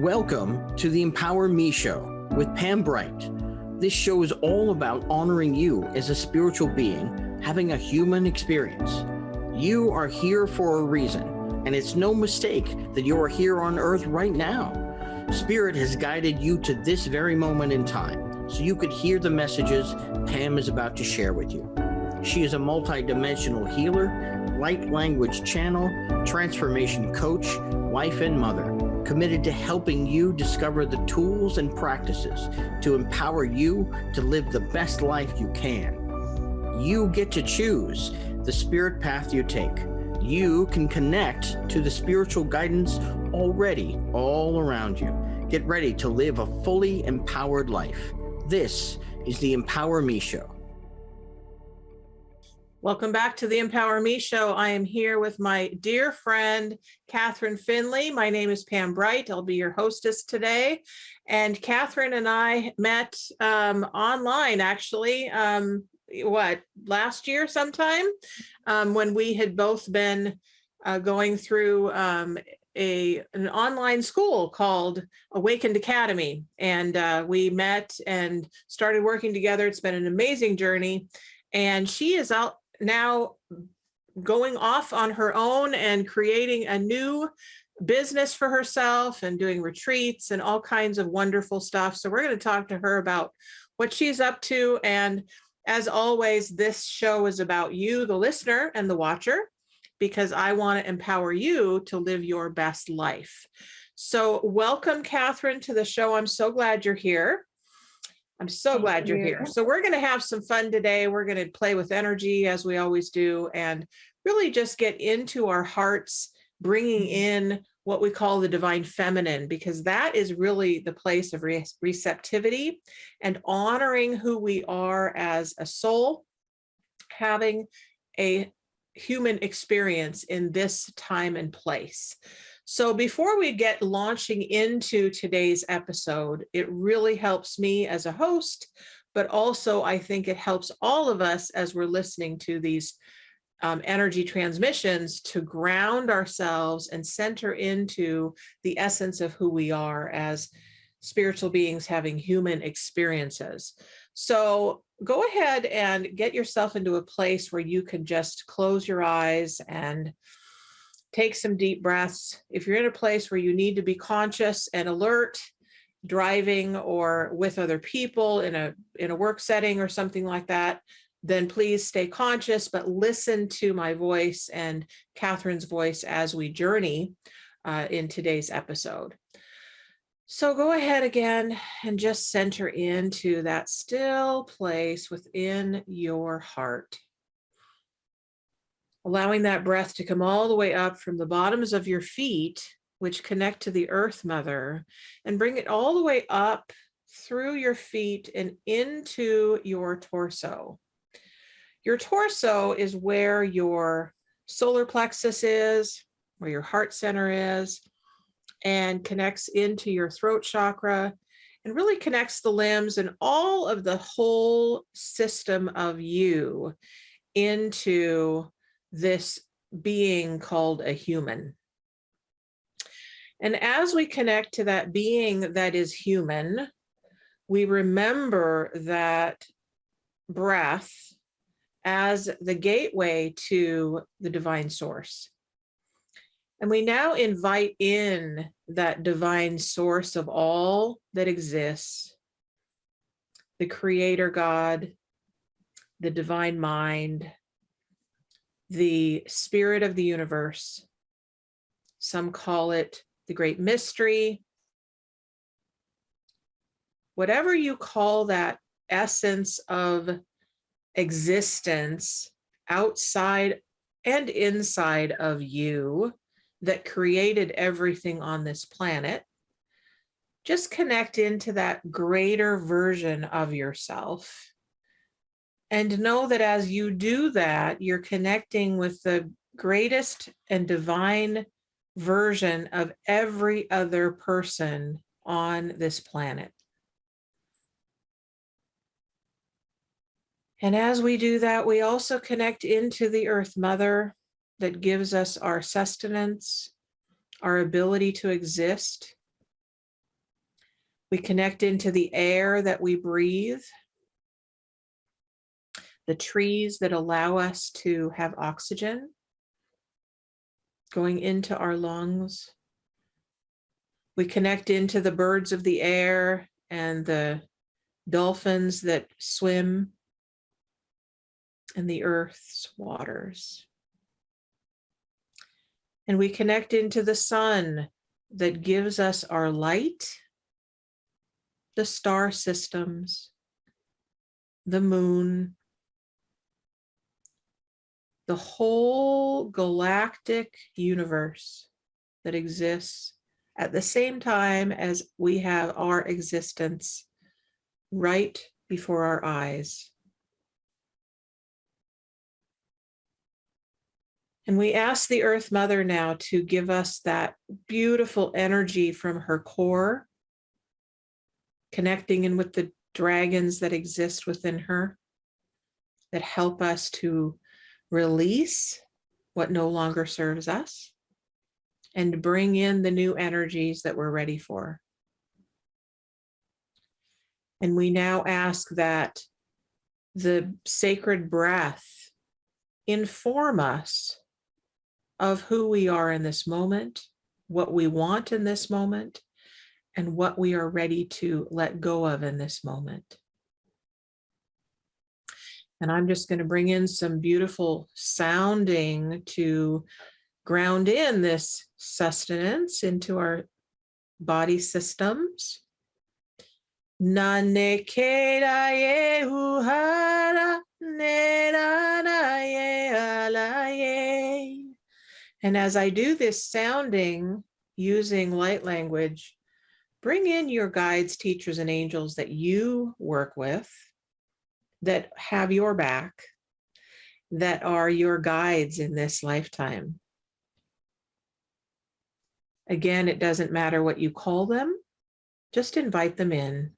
Welcome to the Empower Me Show with Pam Bright. This show is all about honoring you as a spiritual being, having a human experience. You are here for a reason, and it's no mistake that you are here on earth right now. Spirit has guided you to this very moment in time, so you could hear the messages Pam is about to share with you. She is a multidimensional healer, light language channel, transformation coach, wife and mother, committed to helping you discover the tools and practices to empower you to live the best life you can. You get to choose the spirit path you take. You can connect to the spiritual guidance already all around you. Get ready to live a fully empowered life. This is the Empower Me Show. Welcome back to the Empower Me Show. I am here with my dear friend, Katherine Finley. My name is Pam Bright. I'll be your hostess today. And Katherine and I met online, actually, last year sometime, when we had both been going through an online school called Awakened Academy. And we met and started working together. It's been an amazing journey. And she is out now going off on her own and creating a new business for herself and doing retreats and all kinds of wonderful stuff. So we're going to talk to her about what she's up to. And as always, this show is about you, the listener and the watcher, because I want to empower you to live your best life. So welcome, Katherine, to the show. I'm so glad you're here. I'm so glad you're here. So we're going to have some fun today. We're going to play with energy as we always do, and really just get into our hearts, bringing in what we call the divine feminine, because that is really the place of receptivity and honoring who we are as a soul, having a human experience in this time and place. So before we get launching into today's episode, it really helps me as a host, but also I think it helps all of us as we're listening to these energy transmissions to ground ourselves and center into the essence of who we are as spiritual beings having human experiences. So go ahead and get yourself into a place where you can just close your eyes and take some deep breaths. If you're in a place where you need to be conscious and alert, driving or with other people in a work setting or something like that, then please stay conscious, but listen to my voice and Katherine's voice as we journey in today's episode. So go ahead again and just center into that still place within your heart. Allowing that breath to come all the way up from the bottoms of your feet, which connect to the Earth Mother, and bring it all the way up through your feet and into your torso. Your torso is where your solar plexus is, where your heart center is, and connects into your throat chakra, and really connects the limbs and all of the whole system of you into this being called a human. And as we connect to that being that is human, we remember that breath as the gateway to the divine source. And we now invite in that divine source of all that exists, the Creator God, the divine mind, the spirit of the universe. Some call it the great mystery. Whatever you call that essence of existence outside and inside of you that created everything on this planet, just connect into that greater version of yourself. And know that as you do that, you're connecting with the greatest and divine version of every other person on this planet. And as we do that, we also connect into the Earth Mother that gives us our sustenance, our ability to exist, We connect into the air that we breathe, the trees that allow us to have oxygen going into our lungs. We connect into the birds of the air and the dolphins that swim in the earth's waters. And we connect into the sun that gives us our light, the star systems, the moon, the whole galactic universe that exists at the same time as we have our existence right before our eyes. And we ask the Earth Mother now to give us that beautiful energy from her core, connecting in with the dragons that exist within her, that help us to release what no longer serves us and bring in the new energies that we're ready for. And we now ask that the sacred breath inform us of who we are in this moment, what we want in this moment, and what we are ready to let go of in this moment. And I'm just going to bring in some beautiful sounding to ground in this sustenance into our body systems. And as I do this sounding using light language, bring in your guides, teachers, and angels that you work with, that have your back, that are your guides in this lifetime. Again, it doesn't matter what you call them, just invite them in.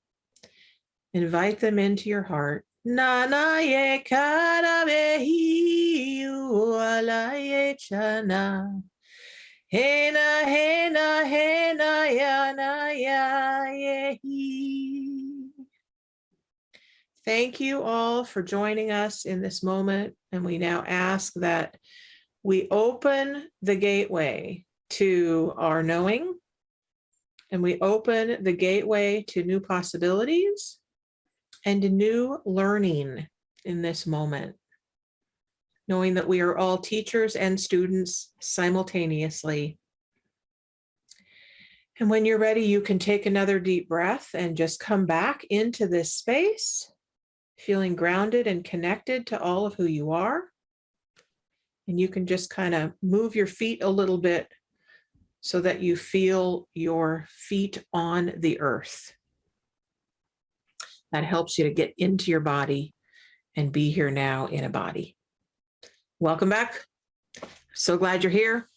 Invite them into your heart. Nana ye karabehi ala ye chana. Hena hena hena yana ya yehi. Thank you all for joining us in this moment. And we now ask that we open the gateway to our knowing, and we open the gateway to new possibilities and new learning in this moment, knowing that we are all teachers and students simultaneously. And when you're ready, you can take another deep breath and just come back into this space, feeling grounded and connected to all of who you are. And you can just kind of move your feet a little bit so that you feel your feet on the earth. That helps you to get into your body and be here now in a body. Welcome back. So glad you're here.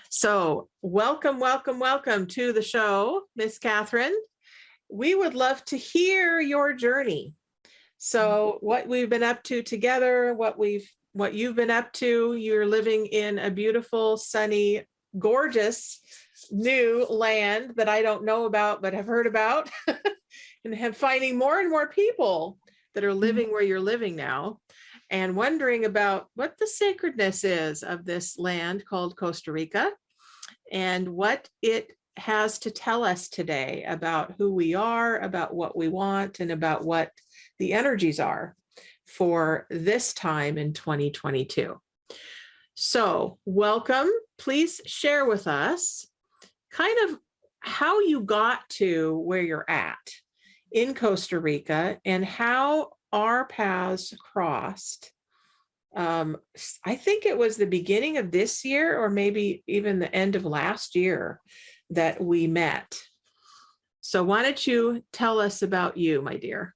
So welcome, welcome, welcome to the show, Miss Katherine. We would love to hear your journey. So what we've been up to together, what you've been up to. You're living in a beautiful, sunny, gorgeous new land that I don't know about, but have heard about, and have finding more and more people that are living where you're living now, and wondering about what the sacredness is of this land called Costa Rica, and what it has to tell us today about who we are, about what we want, and about what the energies are for this time in 2022. So welcome. Please share with us kind of how you got to where you're at in Costa Rica and how our paths crossed. I think it was the beginning of this year, or maybe even the end of last year, that we met. So why don't you tell us about you, my dear?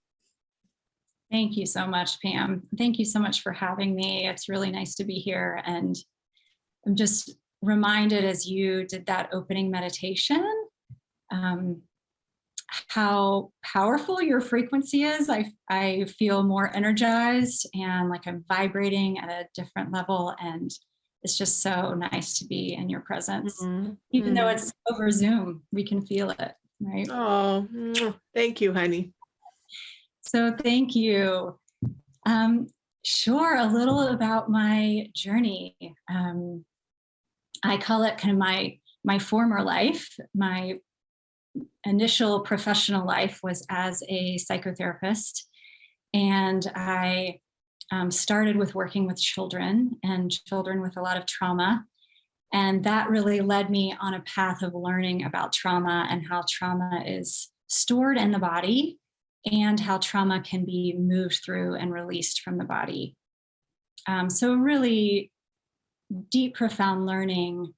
Thank you so much, Pam. Thank you so much for having me. It's really nice to be here. And I'm just reminded as you did that opening meditation, how powerful your frequency is. I feel more energized and like I'm vibrating at a different level. And it's just so nice to be in your presence. Mm-hmm. Even though it's over Zoom, we can feel it. right? Oh, thank you, honey. So thank you. Sure, a little about my journey. I call it kind of my former life. My initial professional life was as a psychotherapist, and I started with working with children and children with a lot of trauma. And that really led me on a path of learning about trauma and how trauma is stored in the body and how trauma can be moved through and released from the body. So really deep, profound learning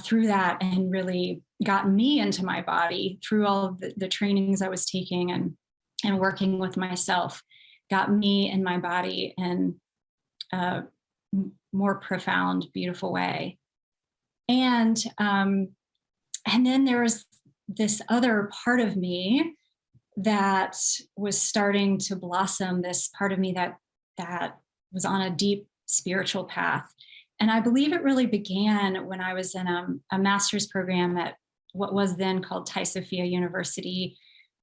through that, and really got me into my body through all of the trainings I was taking and working with myself, got me in my body in a more profound, beautiful way. And then there was this other part of me that was starting to blossom, this part of me that was on a deep spiritual path. And I believe it really began when I was in a master's program at what was then called Tai Sophia University,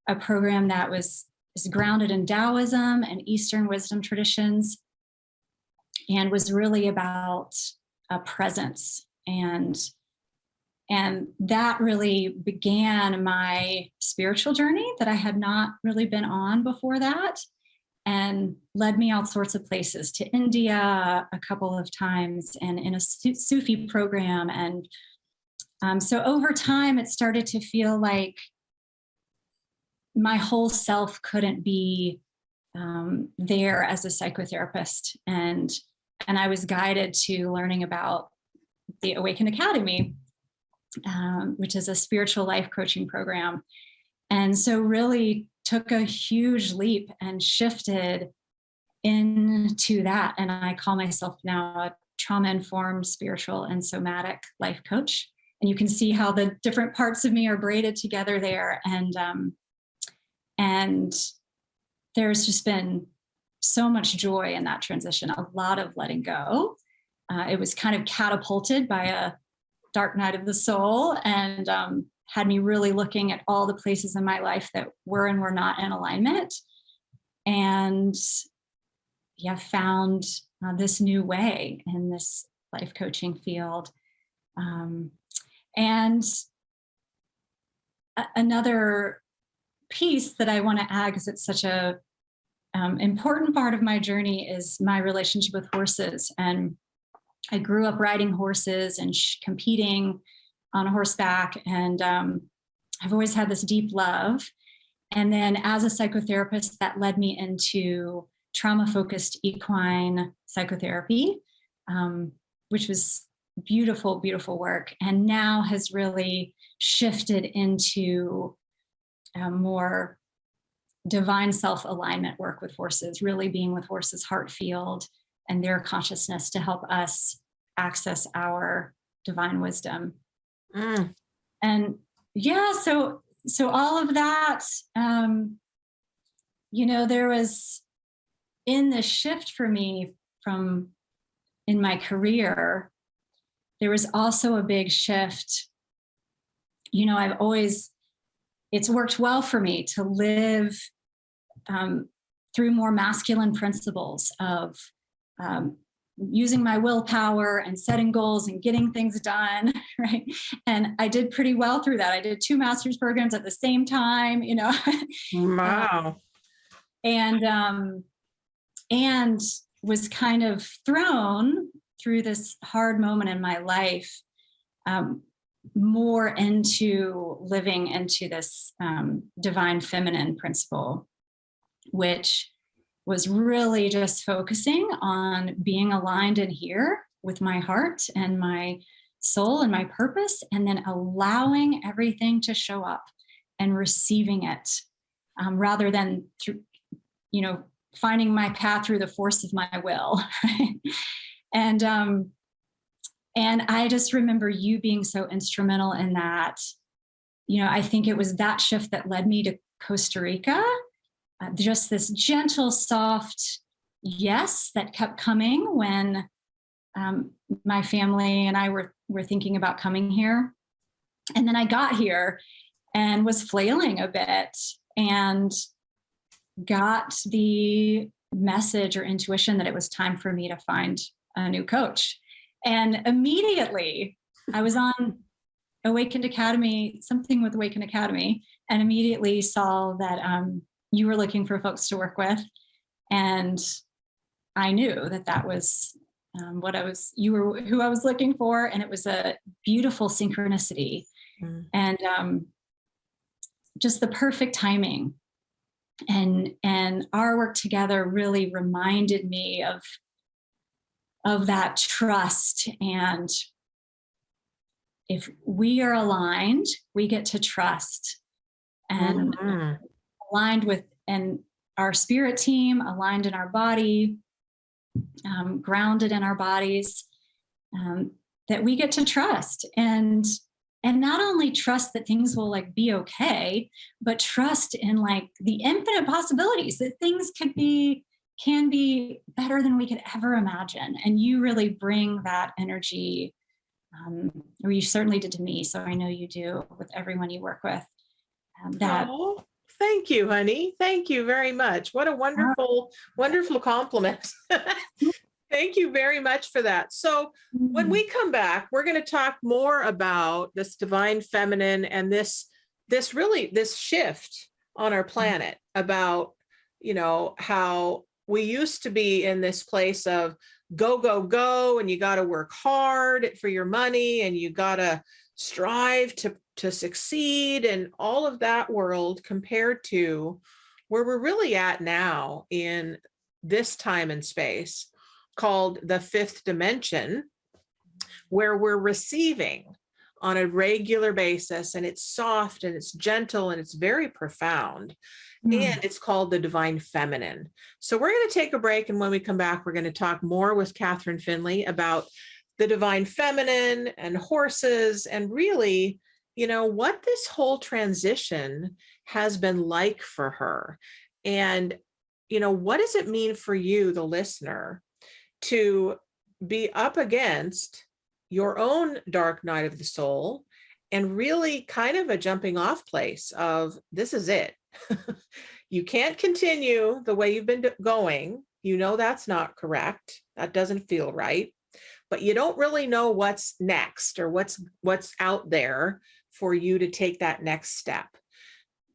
a program that is grounded in Taoism and Eastern wisdom traditions, and was really about presence. And that really began my spiritual journey that I had not really been on before that, and led me all sorts of places, to India a couple of times and in a Sufi program. And so over time, it started to feel like my whole self couldn't be there as a psychotherapist. And I was guided to learning about the Awaken Academy, which is a spiritual life coaching program. And so really took a huge leap and shifted into that. And I call myself now a trauma-informed spiritual and somatic life coach. And you can see how the different parts of me are braided together there. And there's just been so much joy in that transition, a lot of letting go. It was kind of catapulted by a dark night of the soul, and had me really looking at all the places in my life that were and were not in alignment. And found this new way in this life coaching field. And another piece that I want to add, because it's such a important part of my journey, is my relationship with horses. And I grew up riding horses and competing on horseback, and I've always had this deep love. And then as a psychotherapist, that led me into trauma-focused equine psychotherapy, which was beautiful, beautiful work, and now has really shifted into more divine self-alignment work with horses, really being with horses' heart field and their consciousness to help us access our divine wisdom. And so all of that, there was, in the shift for me from in my career, there was also a big shift. It's worked well for me to live through more masculine principles of using my willpower and setting goals and getting things done, right? And I did pretty well through that. I did 2 master's programs at the same time, Wow. And was kind of thrown through this hard moment in my life, more into living into this divine feminine principle, which was really just focusing on being aligned in here with my heart and my soul and my purpose, and then allowing everything to show up and receiving it, rather than through, finding my path through the force of my will. And I just remember you being so instrumental in that. I think it was that shift that led me to Costa Rica. Just this gentle, soft yes that kept coming when my family and I were thinking about coming here. And then I got here, and was flailing a bit, and got the message or intuition that it was time for me to find a new coach. And immediately I was on Awakened Academy, something with Awakened Academy, and immediately saw that you were looking for folks to work with. And I knew that that was you were who I was looking for. And it was a beautiful synchronicity and just the perfect timing. And our work together really reminded me of that trust. And if we are aligned, we get to trust and aligned with, and our spirit team aligned in our body, grounded in our bodies, that we get to trust and not only trust that things will like be okay, but trust in like the infinite possibilities that things can be better than we could ever imagine. And you really bring that energy, or you certainly did to me. So I know you do with everyone you work with. Oh, thank you, honey. Thank you very much. What a wonderful, wonderful compliment. Thank you very much for that. So when we come back, we're going to talk more about this divine feminine and this shift on our planet about, how we used to be in this place of go, go, go, and you got to work hard for your money and you got to strive to succeed and all of that world compared to where we're really at now in this time and space called the fifth dimension, where we're receiving on a regular basis, and it's soft and it's gentle and it's very profound. And it's called the divine feminine. So we're going to take a break. And when we come back, we're going to talk more with Katherine Finley about the divine feminine and horses and really, what this whole transition has been like for her. And, what does it mean for you, the listener, to be up against your own dark night of the soul and really kind of a jumping off place of this is it. You can't continue the way you've been going. That's not correct. That doesn't feel right. But you don't really know what's next or what's out there for you to take that next step.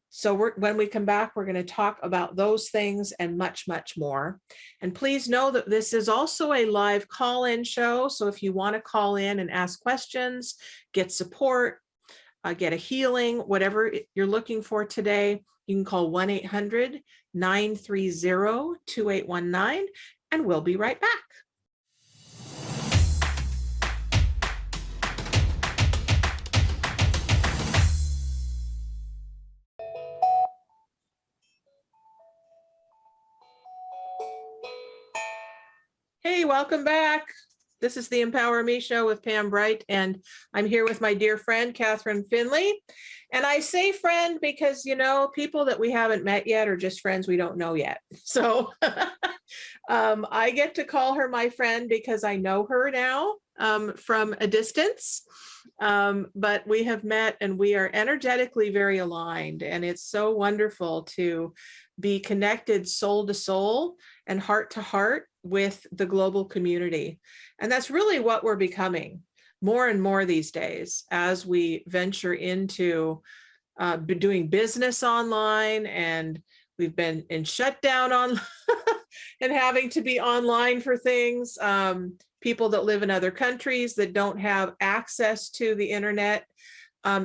So when we come back, we're going to talk about those things and much, much more. And please know that this is also a live call-in show. So if you want to call in and ask questions, get support, get a healing, whatever you're looking for today, you can call 1-800-930-2819, and we'll be right back. Hey, welcome back. This is the Empower Me Show with Pam Bright, and I'm here with my dear friend, Katherine Finley. And I say friend because, people that we haven't met yet are just friends we don't know yet. So I get to call her my friend because I know her now from a distance. But we have met and we are energetically very aligned. And it's so wonderful to be connected soul to soul and heart to heart with the global community. And that's really what we're becoming more and more these days as we venture into doing business online, and we've been in shutdown on and having to be online for things. People that live in other countries that don't have access to the internet,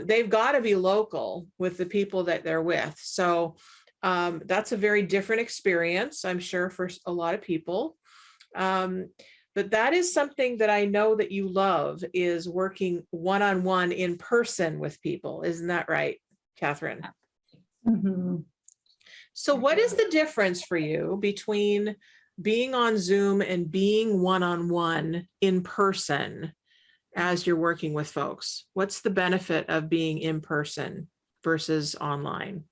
they've got to be local with the people that they're with. So that's a very different experience, I'm sure, for a lot of people. But that is something that I know that you love, is working one-on-one in person with people. Isn't that right, Katherine? Mm-hmm. So what is the difference for you between being on Zoom and being one-on-one in person as you're working with folks? What's the benefit of being in person versus online?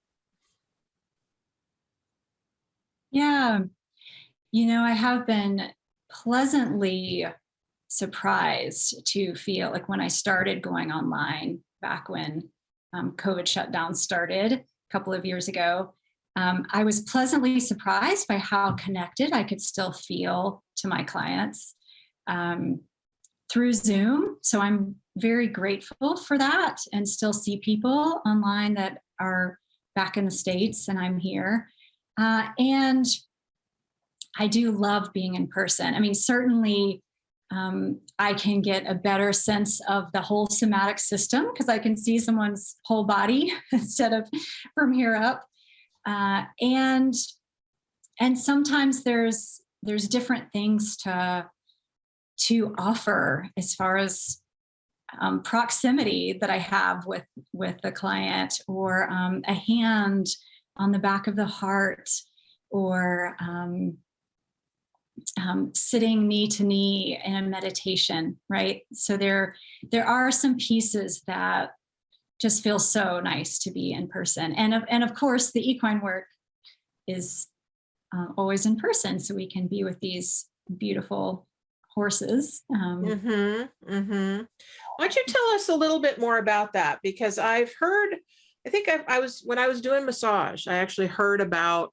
Yeah. I have been pleasantly surprised to feel like when I started going online back when COVID shutdown started a couple of years ago, I was pleasantly surprised by how connected I could still feel to my clients through Zoom. So I'm very grateful for that, and still see people online that are back in the States and I'm here. And I do love being in person. I mean, certainly I can get a better sense of the whole somatic system because I can see someone's whole body instead of from here up. And sometimes there's different things to offer as far as proximity that I have with the client, or a hand on the back of the heart, or sitting knee to knee in a meditation, right? So there are some pieces that just feel so nice to be in person, and of course the equine work is always in person, so we can be with these beautiful horses. Why don't you tell us a little bit more about that? Because I've heard, I think I was, when I was doing massage, I actually heard about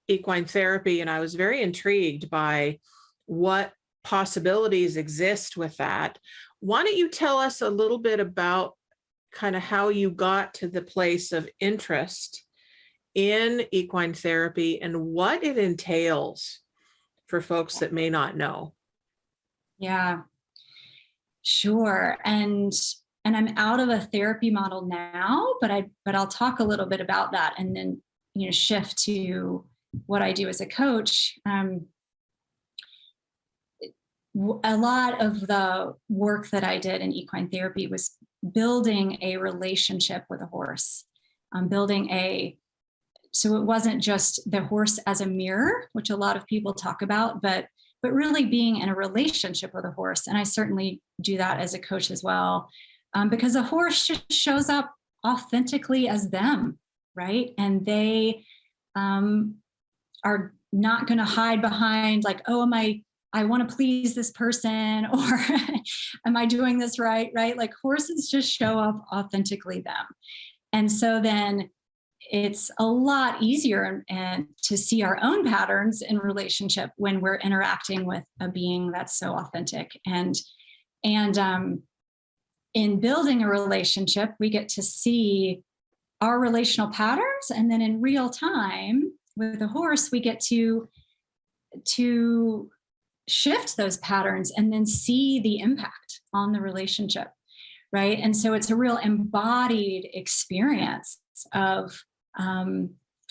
equine therapy, and I was very intrigued by what possibilities exist with that. Why don't you tell us a little bit about kind of how you got to the place of interest in equine therapy and what it entails for folks that may not know? Yeah, sure. And I'm out of a therapy model now, but I'll talk a little bit about that, and then shift to what I do as a coach. A lot of the work that I did in equine therapy was building a relationship with a horse, so it wasn't just the horse as a mirror, which a lot of people talk about, but really being in a relationship with a horse. And I certainly do that as a coach as well, because a horse just shows up authentically as them, right? And they are not going to hide behind like, oh, I want to please this person, or am I doing this right? Like horses just show up authentically them. And so then it's a lot easier and to see our own patterns in relationship when we're interacting with a being that's so authentic. And in building a relationship, we get to see our relational patterns, and then in real time with a horse, we get to shift those patterns and then see the impact on the relationship, right? And so it's a real embodied experience of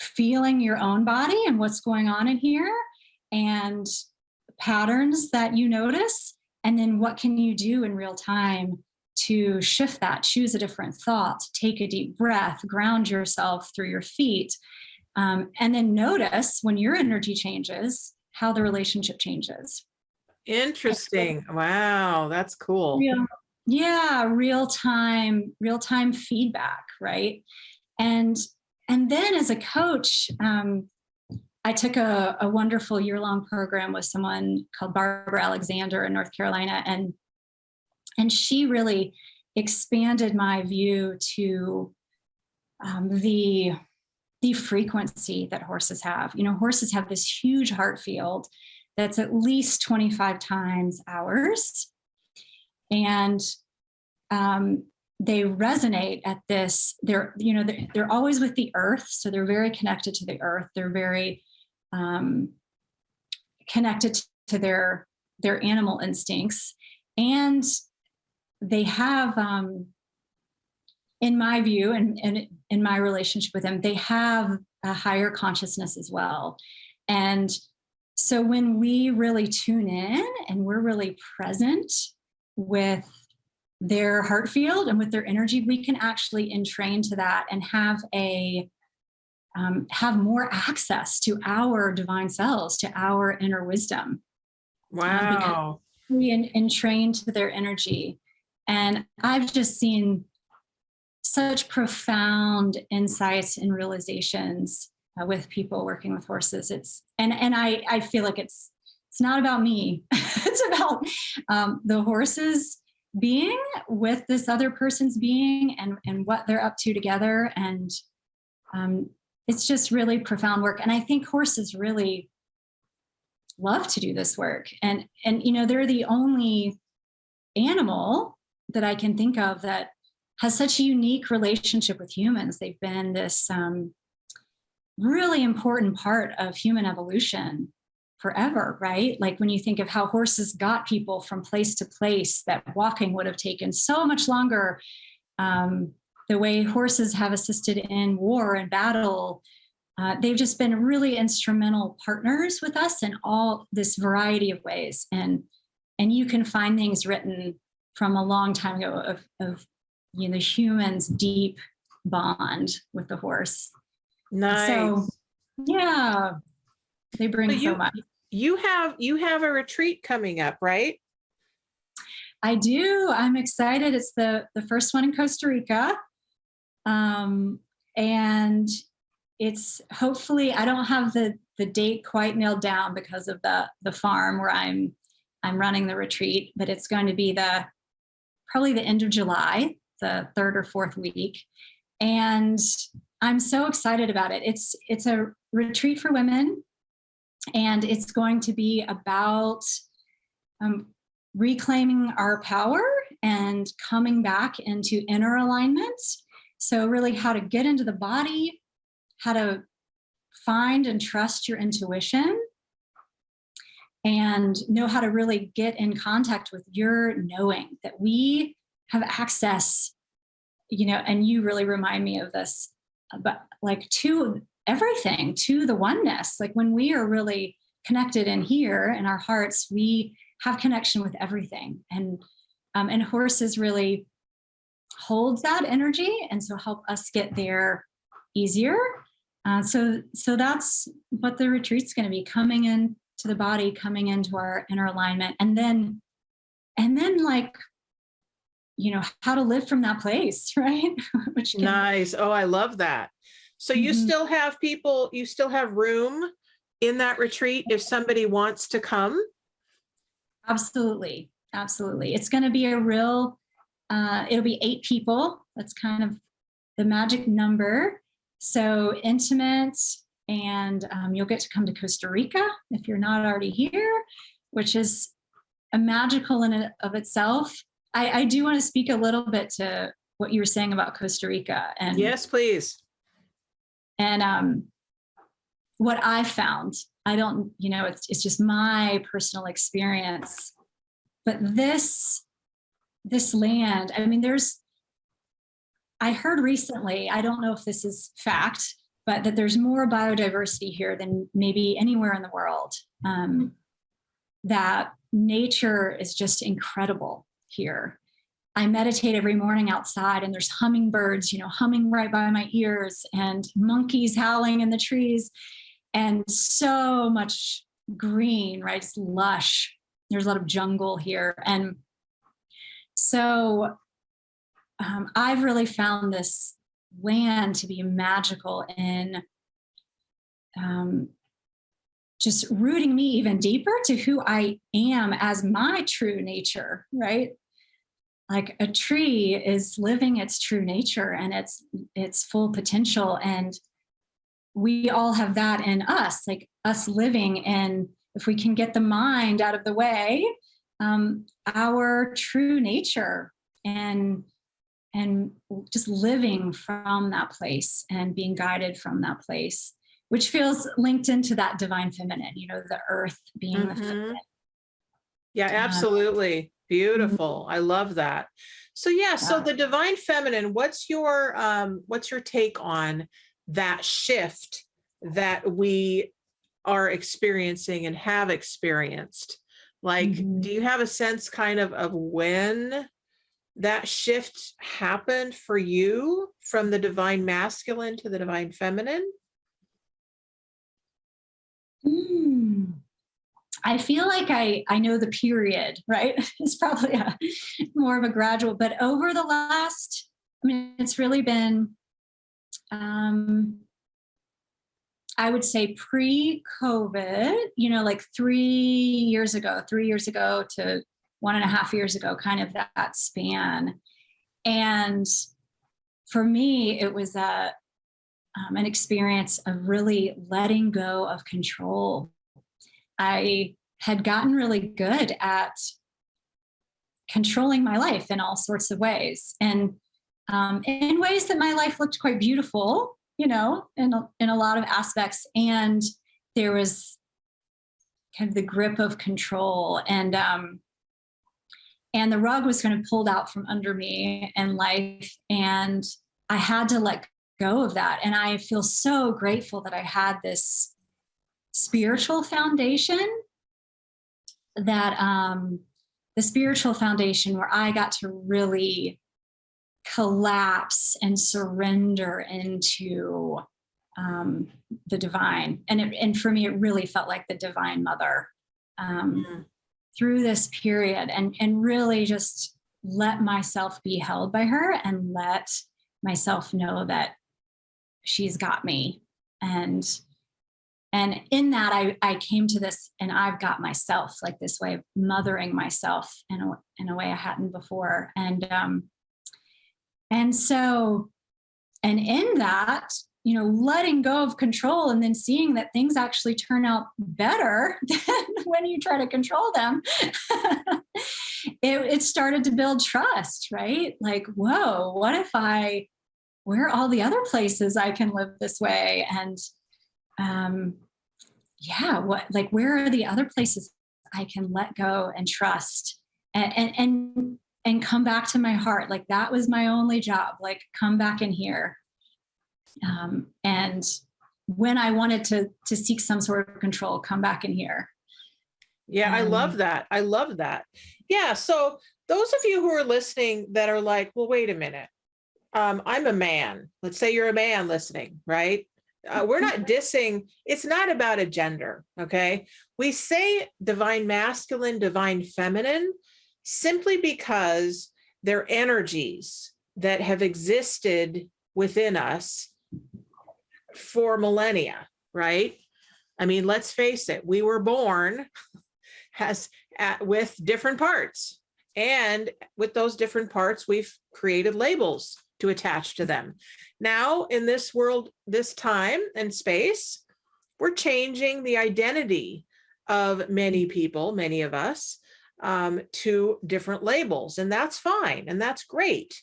feeling your own body and what's going on in here, and patterns that you notice, and then what can you do in real time to shift that, choose a different thought, take a deep breath, ground yourself through your feet, and then notice when your energy changes, how the relationship changes. Interesting. Wow, that's cool. Real time feedback, right? And then as a coach, I took a wonderful year-long program with someone called Barbara Alexander in North Carolina, and she really expanded my view to the frequency that horses have. Horses have this huge heart field that's at least 25 times ours. And they resonate at this, they're always with the earth. So they're very connected to the earth. They're very connected to their animal instincts. And they have, in my view, and in my relationship with them, they have a higher consciousness as well. And so when we really tune in and we're really present with their heart field and with their energy, we can actually entrain to that and have more access to our divine selves, to our inner wisdom. Wow. We entrain to their energy. And I've just seen such profound insights and realizations with people working with horses. I feel like it's not about me. It's about the horses being with this other person's being and what they're up to together. And it's just really profound work. And I think horses really love to do this work. And they're the only animal that I can think of that has such a unique relationship with humans. They've been this really important part of human evolution forever, right? Like when you think of how horses got people from place to place, that walking would have taken so much longer. The way horses have assisted in war and battle, they've just been really instrumental partners with us in all this variety of ways. And you can find things written from a long time ago of the human's deep bond with the horse. Nice. So yeah, they bring so much. You have a retreat coming up, right? I do. I'm excited. It's the first one in Costa Rica. And it's hopefully, I don't have the date quite nailed down because of the farm where I'm running the retreat, but it's going to be probably the end of July, the 3rd or 4th week. And I'm so excited about it. It's a retreat for women, and it's going to be about reclaiming our power and coming back into inner alignment. So really how to get into the body, how to find and trust your intuition, and know how to really get in contact with your knowing that we have access, and you really remind me of this, but like to everything, to the oneness. Like when we are really connected in here in our hearts, we have connection with everything. And horses really hold that energy, and so help us get there easier. So that's what the retreat's going to be, coming into the body, coming into our inner alignment, and then like, how to live from that place, right? Nice. Oh, I love that. So you still have people, you still have room in that retreat if somebody wants to come? Absolutely. Absolutely. It's going to be a real, it'll be 8 people. That's kind of the magic number. So intimate, and you'll get to come to Costa Rica if you're not already here, which is a magical in and of itself. I do want to speak a little bit to what you were saying about Costa Rica. And yes, please. And what I found, I don't, it's just my personal experience, but this land, I mean, I heard recently, I don't know if this is fact, but that there's more biodiversity here than maybe anywhere in the world. That nature is just incredible here. I meditate every morning outside, and there's hummingbirds, humming right by my ears, and monkeys howling in the trees, and so much green, right? It's lush. There's a lot of jungle here. And so I've really found this land to be magical in just rooting me even deeper to who I am as my true nature, right? Like a tree is living its true nature and its full potential. And we all have that in us, like us living in, if we can get the mind out of the way, our true nature, and just living from that place and being guided from that place, which feels linked into that divine feminine, the earth being the feminine. Yeah, absolutely. Beautiful. I love that. So so the divine feminine, what's your take on that shift that we are experiencing and have experienced? Like, do you have a sense kind of when that shift happened for you from the divine masculine to the divine feminine? I feel like I know the period, right? It's probably more of a gradual, but over the last, it's really been, I would say pre-COVID, like 3 years ago to 1.5 years ago, kind of that span. And for me, it was an experience of really letting go of control. I had gotten really good at controlling my life in all sorts of ways, and in ways that my life looked quite beautiful, in a lot of aspects. And there was kind of the grip of control, and the rug was kind of pulled out from under me in life, and I had to let go of that. And I feel so grateful that I had this spiritual foundation, that the spiritual foundation where I got to really collapse and surrender into the divine. And for me, it really felt like the Divine Mother through this period, and really just let myself be held by her and let myself know that she's got me. And in that, I came to this, and I've got myself, like this way of mothering myself in a way I hadn't before. And in that, letting go of control, and then seeing that things actually turn out better than when you try to control them, it started to build trust, right? Like, whoa, where are all the other places I can live this way? And where are the other places I can let go and trust and come back to my heart? Like, that was my only job, like, come back in here. And when I wanted to seek some sort of control, come back in here. Yeah, I love that. I love that. Yeah. So those of you who are listening that are like, well, wait a minute. I'm a man. Let's say you're a man listening, right? We're not dissing. It's not about a gender. Okay. We say divine masculine, divine feminine, simply because they're energies that have existed within us for millennia, right? I mean, let's face it, we were born with different parts, and with those different parts, we've created labels to attach to them. Now, in this world, this time and space, we're changing the identity of many people, many of us, to different labels, and that's fine, and that's great.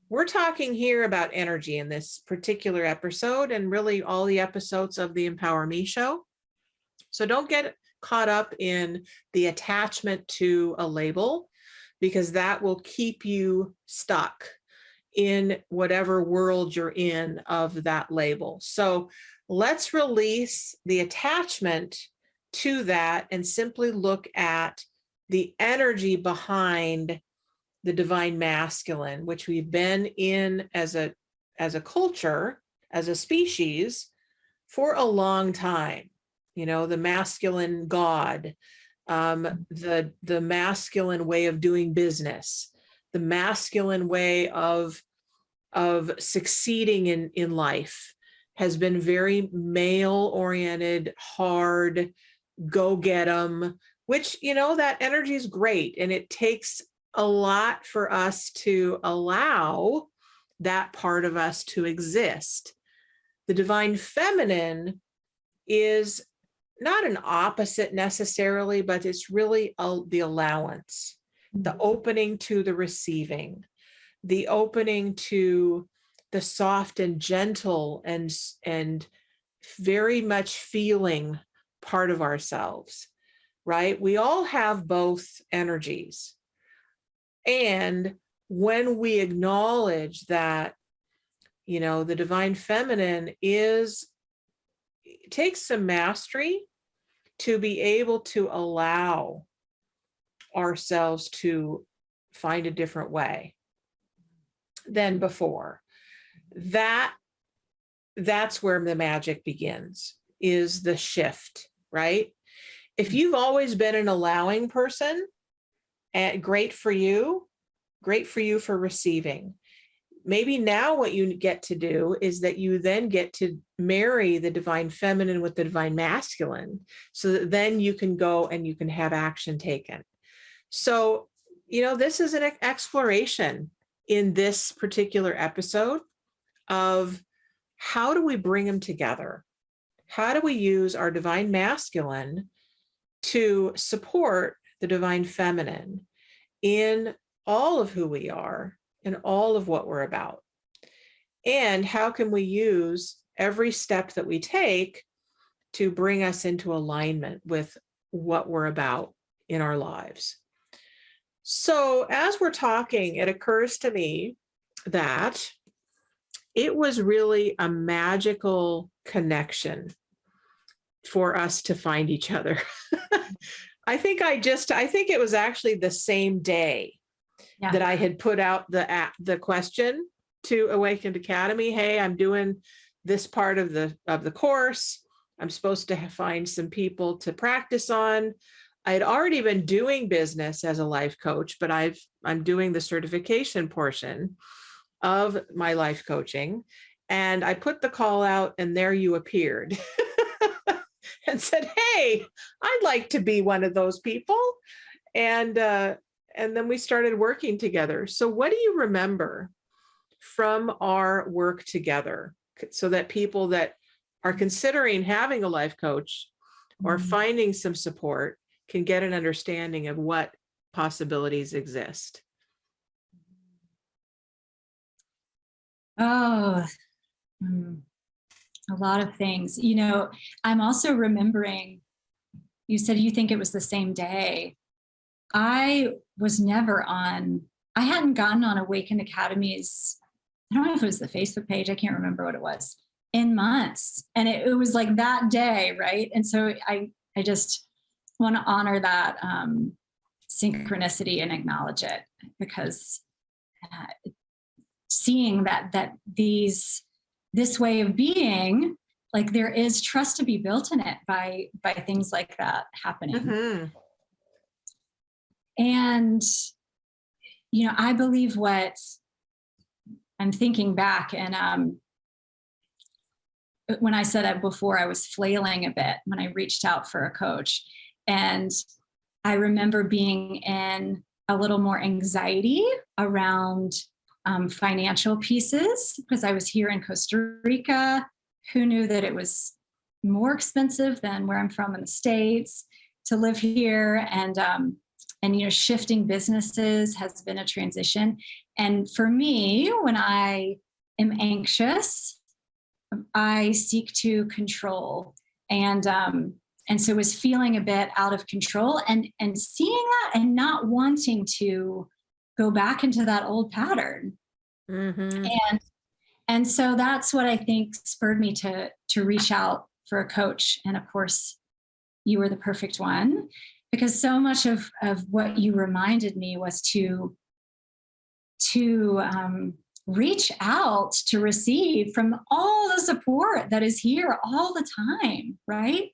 We're talking here about energy in this particular episode, and really all the episodes of the Empower Me show. So don't get caught up in the attachment to a label, because that will keep you stuck in whatever world you're in of that label. So let's release the attachment to that and simply look at the energy behind the divine masculine, which we've been in as a culture, as a species, for a long time. The masculine God, the masculine way of doing business, the masculine way of succeeding in life has been very male oriented, hard, go get 'em, which, that energy is great. And it takes a lot for us to allow that part of us to exist. The divine feminine is not an opposite necessarily, but it's really the allowance, the opening to the receiving, the opening to the soft and gentle and very much feeling part of ourselves, right? We all have both energies. And when we acknowledge that, the divine feminine takes some mastery to be able to allow ourselves to find a different way than before. That's where the magic begins, is the shift, right? If you've always been an allowing person, great for you for receiving. Maybe now what you get to do is that you then get to marry the divine feminine with the divine masculine, so that then you can go and you can have action taken. So this is an exploration in this particular episode of how do we bring them together? How do we use our divine masculine to support the divine feminine in all of who we are and all of what we're about? And how can we use every step that we take to bring us into alignment with what we're about in our lives? So as we're talking, it occurs to me that it was really a magical connection for us to find each other. I think it was actually the same day that I had put out the question to Awakened Academy. Hey, I'm doing this part of the course. I'm supposed to find some people to practice on. I had already been doing business as a life coach, but I'm doing the certification portion of my life coaching. And I put the call out, and there you appeared and said, hey, I'd like to be one of those people. And then we started working together. So what do you remember from our work together, so that people that are considering having a life coach or finding some support can get an understanding of what possibilities exist? Oh, a lot of things. I'm also remembering, you said you think it was the same day. I hadn't gotten on Awakened Academy's, I don't know if it was the Facebook page, I can't remember what it was, in months. And it was like that day, right? And so I just want to honor that synchronicity and acknowledge it, because seeing that this way of being, like, there is trust to be built in it by things like that happening. Mm-hmm. And I believe what I'm thinking back, and when I said it before, I was flailing a bit when I reached out for a coach, and I remember being in a little more anxiety around financial pieces, because I was here in Costa Rica. Who knew that it was more expensive than where I'm from in the States to live here? And shifting businesses has been a transition. And for me, when I am anxious, I seek to control. And so was feeling a bit out of control, and seeing that and not wanting to go back into that old pattern. Mm-hmm. And so that's what I think spurred me to reach out for a coach. And of course, you were the perfect one, because so much of what you reminded me was to reach out to receive from all the support that is here all the time, right?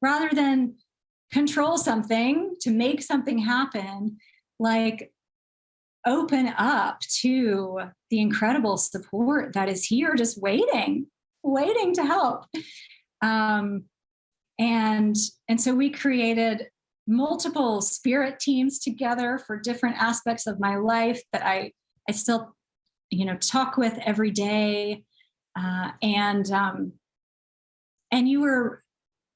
Rather than control something to make something happen, like, open up to the incredible support that is here, just waiting to help. And so we created multiple spirit teams together for different aspects of my life that I still, talk with every day. And you were,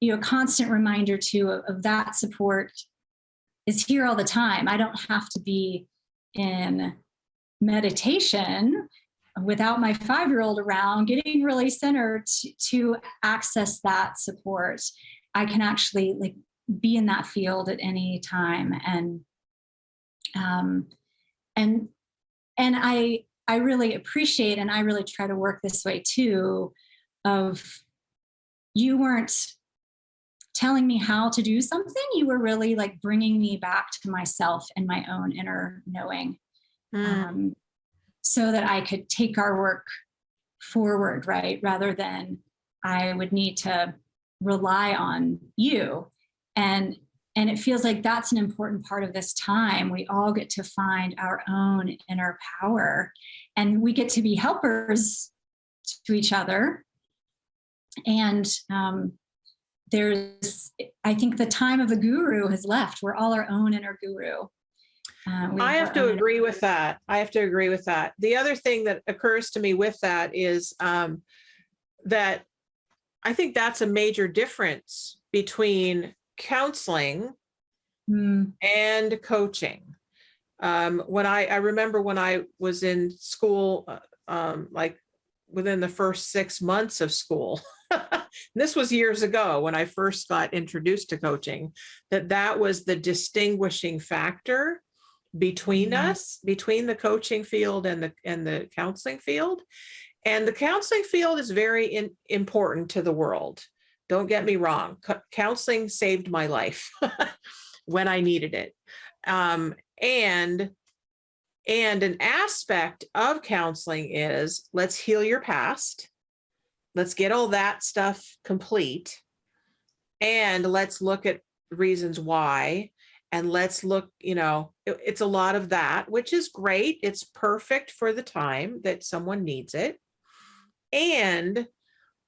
a constant reminder too of that support is here all the time. I don't have to be in meditation without my 5-year-old around, getting really centered to access that support. I can actually be in that field at any time. And I really appreciate, and I really try to work this way too, of you weren't telling me how to do something. You were really bringing me back to myself and my own inner knowing, so that I could take our work forward, right? Rather than I would need to rely on you. And it feels like that's an important part of this time. We all get to find our own inner power, and we get to be helpers to each other. And I think the time of the guru has left. We're all our own inner guru. I have to agree with that. The other thing that occurs to me with that is that I think that's a major difference between counseling and coaching. When I remember when I was in school, like within the first 6 months of school, this was years ago when I first got introduced to coaching, that was the distinguishing factor between us, between the coaching field and the counseling field. And the counseling field is very important to the world. Don't get me wrong. Counseling saved my life when I needed it. And an aspect of counseling is, let's heal your past. Let's get all that stuff complete. And let's look at reasons why. And let's look, it's a lot of that, which is great. It's perfect for the time that someone needs it. And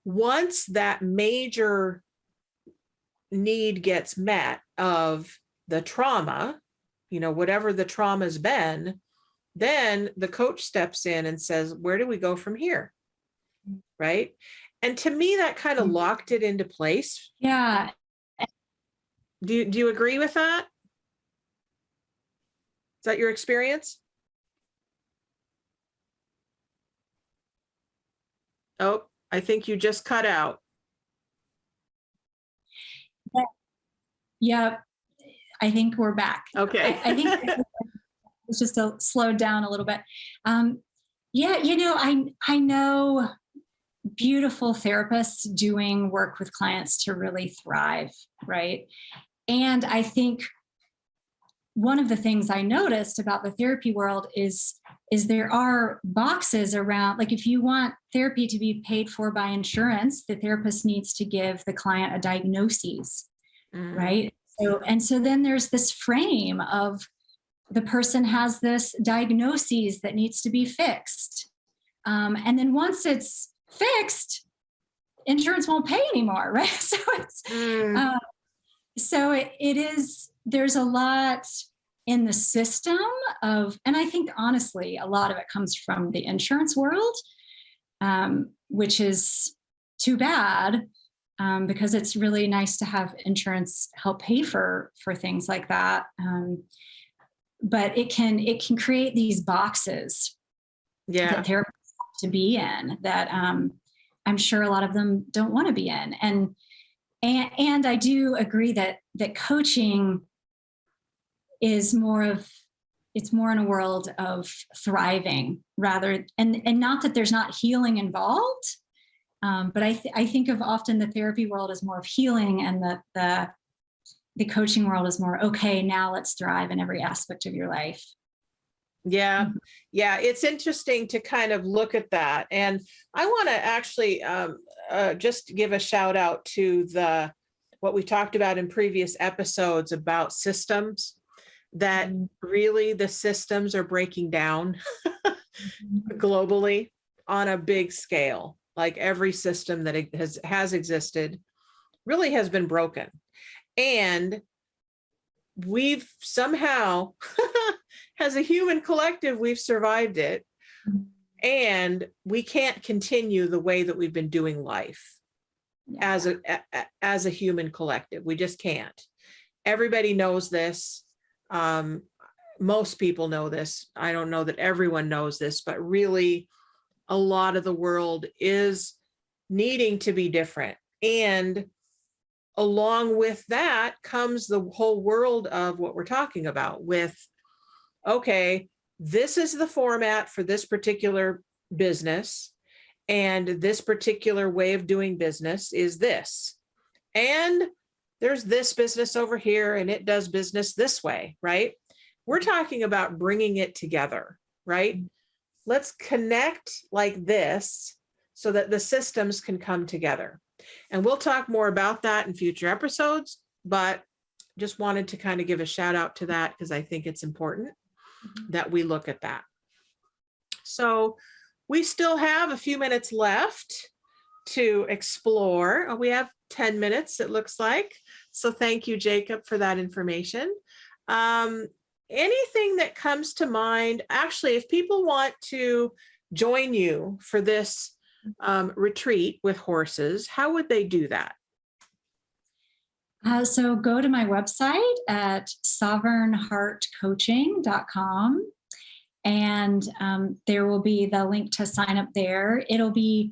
once that major need gets met of the trauma, whatever the trauma's been, then the coach steps in and says, where do we go from here? Right. And to me, that kind of locked it into place. Yeah. Do you agree with that? Is that your experience? Oh, I think you just cut out. Yeah, I think we're back. Okay. I think it's just slowed down a little bit. Yeah, I know beautiful therapists doing work with clients to really thrive, right? And I think one of the things I noticed about the therapy world is there are boxes around, like if you want therapy to be paid for by insurance, the therapist needs to give the client a diagnosis, right? So then there's this frame of the person has this diagnosis that needs to be fixed. And then once it's fixed, insurance won't pay anymore, right? So it is, there's a lot in the system of, and I think honestly, a lot of it comes from the insurance world, which is too bad, because it's really nice to have insurance help pay for things like that. But it can create these boxes that therapists have to be in that I'm sure a lot of them don't want to be in. And I do agree that coaching is more in a world of thriving rather, and not that there's not healing involved, but I think of often the therapy world as more of healing, and the coaching world is more, okay, now let's thrive in every aspect of your life. Yeah. It's interesting to kind of look at that. And I want to actually just give a shout out to what we talked about in previous episodes about systems, that really the systems are breaking down globally on a big scale. Like every system that has existed really has been broken. And we've somehow, as a human collective, we've survived it. And we can't continue the way that we've been doing life as a human collective. We just can't. Everybody knows this. Most people know this. I don't know that everyone knows this, but really a lot of the world is needing to be different. And along with that comes the whole world of what we're talking about with, okay, this is the format for this particular business, and this particular way of doing business is this. And there's this business over here, and it does business this way, right? We're talking about bringing it together, right? Let's connect like this so that the systems can come together. And we'll talk more about that in future episodes, but just wanted to kind of give a shout out to that because I think it's important that we look at that. So we still have a few minutes left to explore. We have 10 minutes, it looks like. So thank you, Jacob, for that information. anything that comes to mind? Actually, if people want to join you for this retreat with horses, how would they do that? So go to my website at sovereignheartcoaching.com, and there will be the link to sign up there. It'll be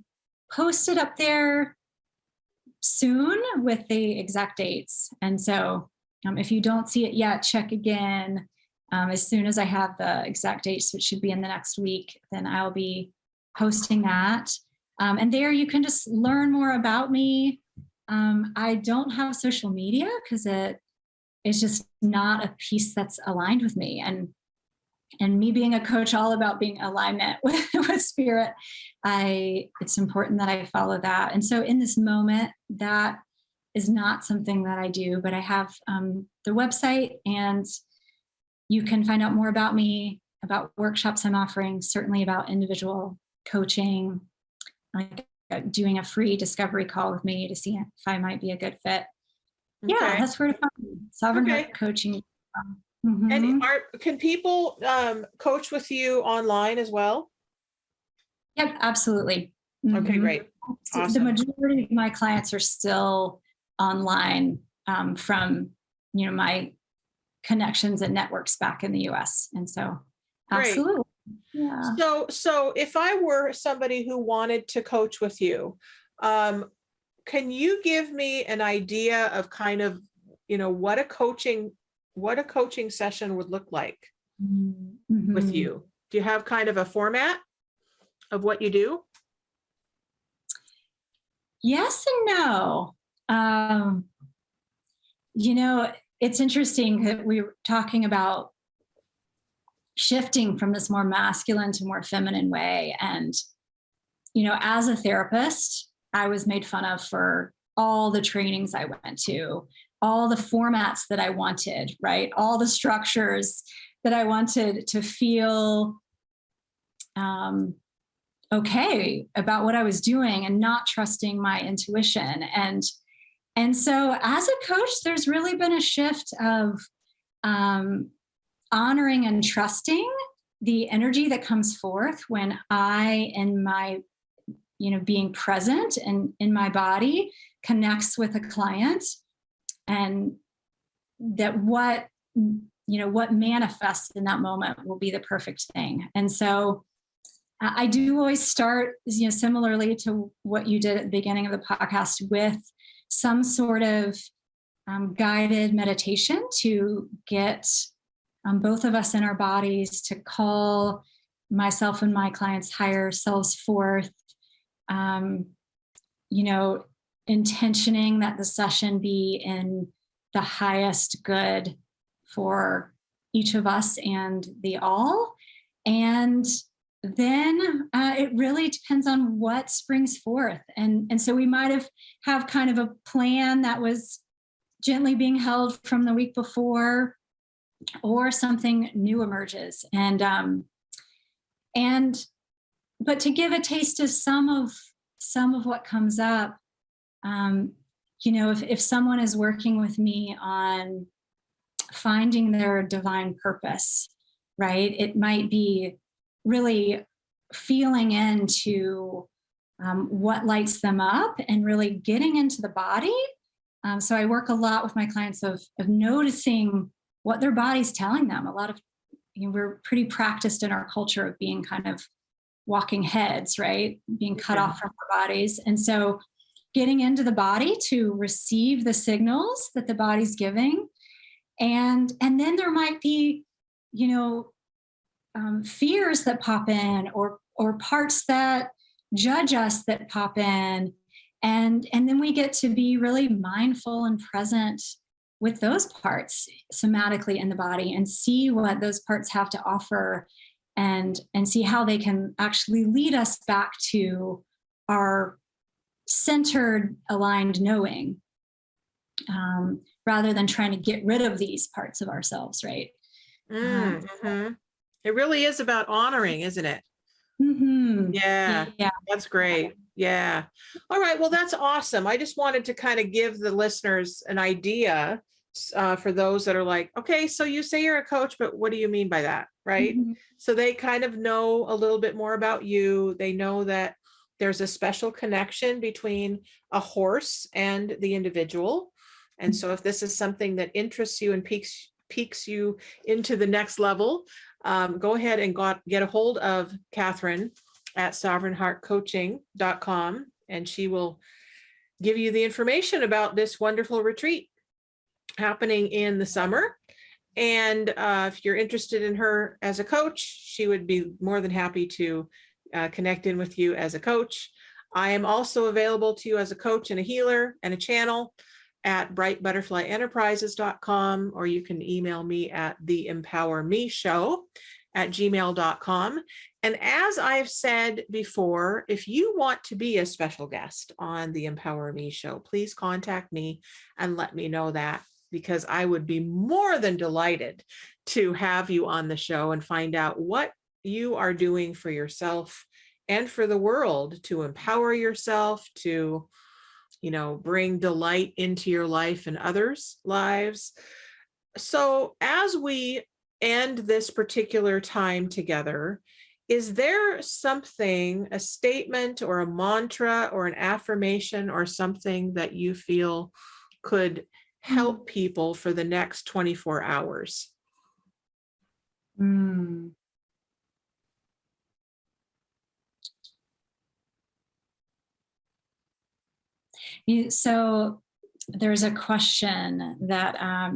posted up there soon with the exact dates. And so if you don't see it yet, check again. As soon as I have the exact dates, which should be in the next week, then I'll be posting that. And there you can just learn more about me. I don't have social media because it's just not a piece that's aligned with me. And me being a coach, all about being alignment with spirit, it's important that I follow that. And so in this moment, that is not something that I do, but I have the website, and you can find out more about me, about workshops I'm offering, certainly about individual coaching, like doing a free discovery call with me to see if I might be a good fit. Okay. Yeah, that's where to find me. Sovereign Heart Coaching. And can people coach with you online as well? Yep, absolutely. Okay, great. Awesome. The majority of my clients are still online from my connections and networks back in the US. And so absolutely. Great. Yeah. So if I were somebody who wanted to coach with you, can you give me an idea of kind of, what a coaching session would look like with you? Do you have kind of a format of what you do? Yes and no. It's interesting that we were talking about shifting from this more masculine to more feminine way. And, as a therapist, I was made fun of for all the trainings I went to, all the formats that I wanted, right? All the structures that I wanted to feel okay about what I was doing and not trusting my intuition. And so as a coach, there's really been a shift of honoring and trusting the energy that comes forth when I, in my, being present and in my body, connects with a client, and that what manifests in that moment will be the perfect thing. And so I do always start, similarly to what you did at the beginning of the podcast, with some sort of guided meditation to get both of us in our bodies, to call myself and my clients' higher selves forth, intentioning that the session be in the highest good for each of us and the all. And then it really depends on what springs forth. And so we might have kind of a plan that was gently being held from the week before, or something new emerges. But to give a taste of some of what comes up, if someone is working with me on finding their divine purpose, right? It might be really feeling into what lights them up and really getting into the body. So I work a lot with my clients of noticing what their body's telling them. A lot of, we're pretty practiced in our culture of being kind of walking heads, right? Being cut off from our bodies. And so getting into the body to receive the signals that the body's giving. And then there might be, fears that pop in, or parts that judge us that pop in. And then we get to be really mindful and present with those parts somatically in the body, and see what those parts have to offer, and see how they can actually lead us back to our centered, aligned knowing, rather than trying to get rid of these parts of ourselves, right? It really is about honoring, isn't it? Yeah, that's great. Yeah. All right. Well, that's awesome. I just wanted to kind of give the listeners an idea for those that are like, okay, so you say you're a coach, but what do you mean by that? Right. Mhm. So they kind of know a little bit more about you. They know that there's a special connection between a horse and the individual. And so if this is something that interests you and piques you into the next level, go ahead and get a hold of Katherine at sovereignheartcoaching.com, and she will give you the information about this wonderful retreat happening in the summer. And if you're interested in her as a coach, she would be more than happy to connect in with you as a coach. I am also available to you as a coach and a healer and a channel at brightbutterflyenterprises.com, or you can email me at theempowermeshow@gmail.com. And as I've said before, if you want to be a special guest on the Empower Me Show, please contact me and let me know that, because I would be more than delighted to have you on the show and find out what you are doing for yourself and for the world to empower yourself, to bring delight into your life and others' lives. So as we end this particular time together, is there something, a statement or a mantra or an affirmation or something that you feel could help people for the next 24 hours? So there's a question that I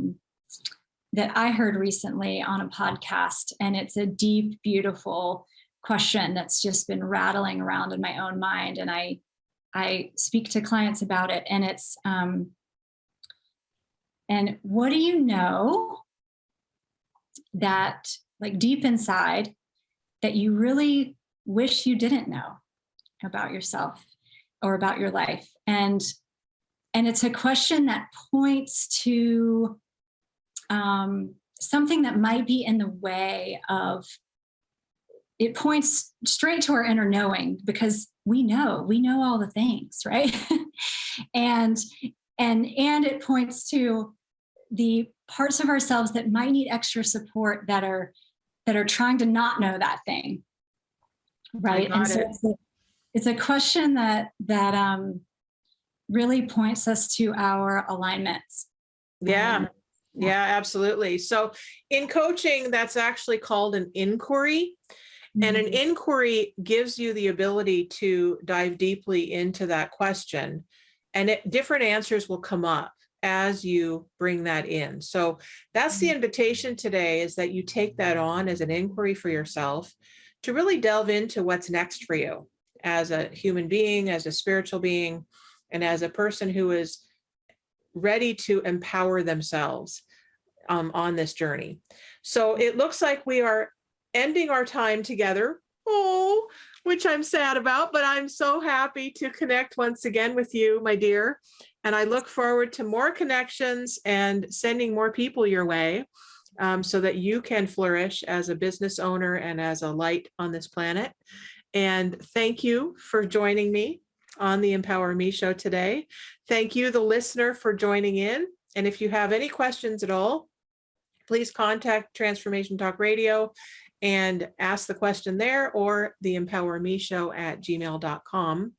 heard recently on a podcast, and it's a deep, beautiful question that's just been rattling around in my own mind. And I speak to clients about it, and it's, and what do you know that, like, deep inside, that you really wish you didn't know about yourself or about your life? And it's a question that points to something that might be in the way of, it points straight to our inner knowing, because we know all the things, right? and it points to the parts of ourselves that might need extra support, that are trying to not know that thing, right? And so it's a question that really points us to our alignments. Yeah, absolutely. So in coaching, that's actually called an inquiry. And an inquiry gives you the ability to dive deeply into that question, and different answers will come up as you bring that in. So that's the invitation today, is that you take that on as an inquiry for yourself to really delve into what's next for you as a human being, as a spiritual being, and as a person who is ready to empower themselves on this journey. So it looks like we are ending our time together, which I'm sad about, but I'm so happy to connect once again with you, my dear. And I look forward to more connections and sending more people your way, so that you can flourish as a business owner and as a light on this planet. And thank you for joining me on the Empower Me Show today. Thank you, the listener, for joining in. And if you have any questions at all, please contact Transformation Talk Radio and ask the question there, or the Empower Me Show at gmail.com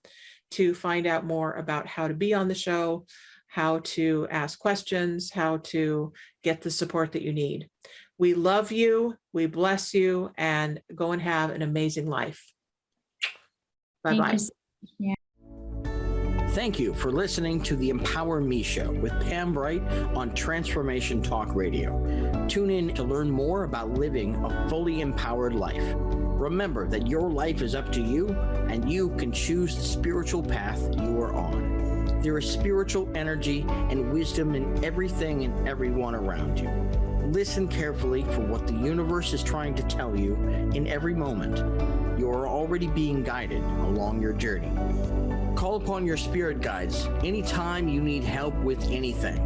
to find out more about how to be on the show, how to ask questions, how to get the support that you need. We love you, we bless you, and go and have an amazing life. Bye-bye. Yeah. Thank you for listening to the Empower Me Show with Pam Bright on Transformation Talk Radio. Tune in to learn more about living a fully empowered life. Remember that your life is up to you, and you can choose the spiritual path you are on. There is spiritual energy and wisdom in everything and everyone around you. Listen carefully for what the universe is trying to tell you in every moment. You are already being guided along your journey. Call upon your spirit guides anytime you need help with anything.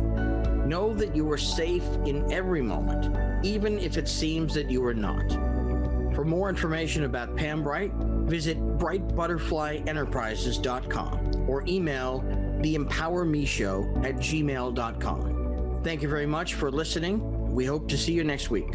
Know that you are safe in every moment, even if it seems that you are not. For more information about Pam Bright, visit brightbutterflyenterprises.com or email theempowermeshow@gmail.com. Thank you very much for listening. We hope to see you next week.